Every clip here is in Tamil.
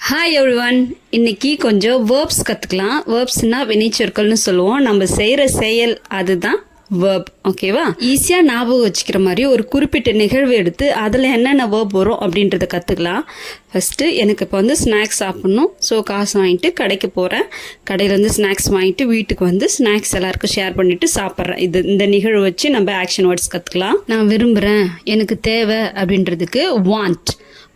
ஹாய் எவ்ரிவன், இன்னைக்கு கொஞ்சம் வேர்ப்ஸ் கற்றுக்கலாம். வேர்ப்ஸ்னா வினைச்சொற்கள்னு சொல்லுவோம். நம்ம செய்கிற செயல் அதுதான் வேர்ப். ஓகேவா? ஈஸியாக ஞாபகம் வச்சுக்கிற மாதிரி ஒரு குறிப்பிட்ட நிகழ்வு எடுத்து அதில் என்னென்ன வேர்ப் வரும் அப்படின்றத கற்றுக்கலாம். ஃபஸ்ட்டு எனக்கு இப்போ ஸ்நாக்ஸ் சாப்பிட்ணும். ஸோ காசு வாங்கிட்டு கடைக்கு போகிறேன். கடையிலேருந்து ஸ்நாக்ஸ் வாங்கிட்டு வீட்டுக்கு ஸ்நாக்ஸ் எல்லாருக்கும் ஷேர் பண்ணிவிட்டு சாப்பிட்றேன். இந்த நிகழ்வு வச்சு நம்ம ஆக்ஷன் வேர்ட்ஸ் கற்றுக்கலாம். நான் விரும்புகிறேன், எனக்கு தேவை அப்படின்றதுக்கு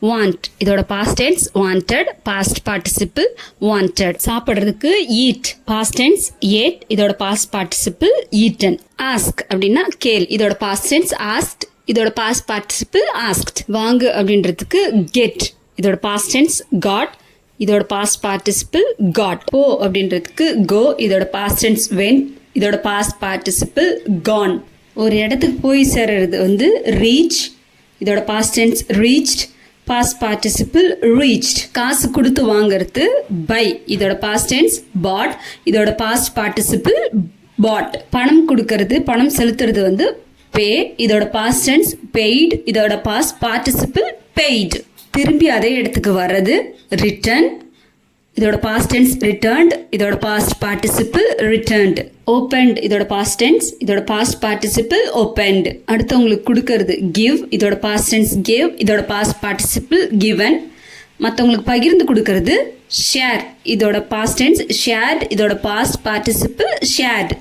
want இதோட past tense wanted, past participle wanted. சாப்பிட்றதுக்கு eat, past tense ate, இதோட past participle eaten. ask அப்படின்னா கேள், இதோட past tense asked, இதோட past participle asked. வாங்கு அப்படின்றதுக்கு get, இதோட past tense got, இதோட past participle got. போ அப்படின்றதுக்கு go, இதோட past tense went, இதோட past participle gone. ஒரு இடத்துக்கு போய் சேர்றது reach, இதோட past tense reached, past participle reached. காசு கொடுத்து வாங்குறது buy, இதோட past tense bought, இதோட past participle bought. பணம் கொடுக்கறது, பணம் செலுத்துறது pay, இதோட past tense paid, இதோட past participle paid. திரும்பி அதே இடத்துக்கு வர்றது return, இதோட past tense returned, இதோட past participle returned. opened, இதோட past tense, இதோட past participle opened. அடுத்து உங்களுக்கு கொடுக்கறது give, இதோட past tense gave, இதோட past participle given. மற்றவங்களுக்கு பகிர்ந்து கொடுக்கறது share, இதோட past tense shared, இதோட past participle shared.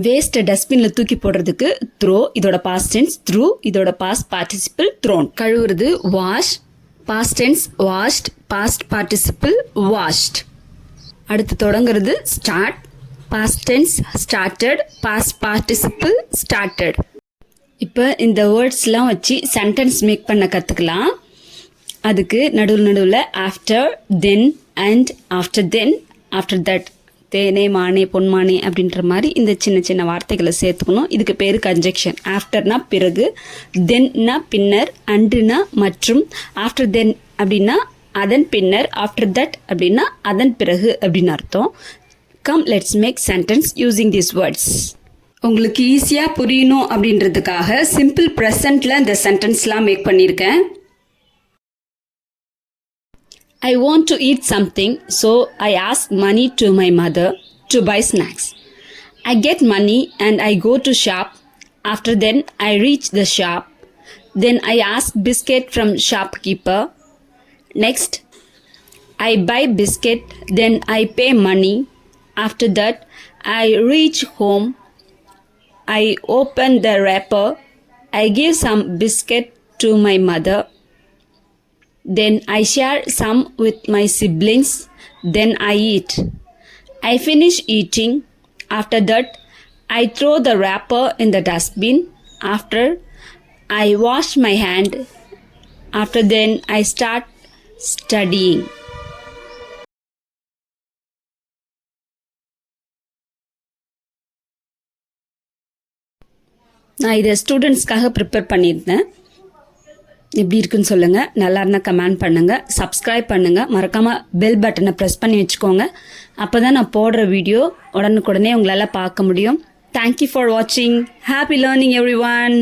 வேஸ்ட் டஸ்ட்பின்ல தூக்கி போடுறதுக்கு throw, இதோட past tense threw, இதோட past participle thrown. கழுவுறது wash, past tense washed, past participle washed. அடுத்து தொடங்குறது start, past tense started, past participle started. இப்போ இந்த வேர்ட்ஸ்லாம் வச்சு சென்டென்ஸ் மேக் பண்ண கற்றுக்கலாம். அதுக்கு நடுவில் after, then, and, after then, after that, தேனே மானே பொன்மானே அப்படின்ற மாதிரி இந்த சின்ன சின்ன வார்த்தைகளை சேர்த்துக்கணும். இதுக்கு பேர் கன்ஜெக்ஷன். ஆஃப்டர்னா பிறகு, தென்னா பின்னர், அண்டுனா மற்றும், ஆஃப்டர் தென் அப்படின்னா அதன் பின்னர், ஆஃப்டர் தட் அப்படின்னா அதன் பிறகு அப்படின்னு அர்த்தம். Come let's make sentence using these words. உங்களுக்கு ஈஸியாக புரியணும் அப்படின்றதுக்காக சிம்பிள் ப்ரெசண்ட்டில் இந்த சென்டென்ஸ்லாம் மேக் பண்ணியிருக்கேன். I want to eat something, so I ask money to my mother to buy snacks. I get money and I go to shop. After then, I reach the shop. Then I ask biscuit from shopkeeper. Next, I buy biscuit, then I pay money. After that, I reach home. I open the wrapper. I give some biscuit to my mother. Then I share some with my siblings. Then I eat. I finish eating. After that, I throw the wrapper in the dustbin. After, I wash my hand. After then, I start studying. நான் இதை ஸ்டூடெண்ட்ஸ்க்காக ப்ரிப்பேர் பண்ணியிருந்தேன். எப்படி இருக்குன்னு சொல்லுங்கள். நல்லா இருந்தால் கமெண்ட் பண்ணுங்கள், சப்ஸ்கிரைப் பண்ணுங்கள், மறக்காமல் பெல் பட்டனை ப்ரெஸ் பண்ணி வச்சுக்கோங்க. அப்போ தான் நான் போடுற வீடியோ உடனுக்குடனே உங்களால் பார்க்க முடியும். தேங்க்யூ ஃபார் வாட்சிங். Happy learning every one.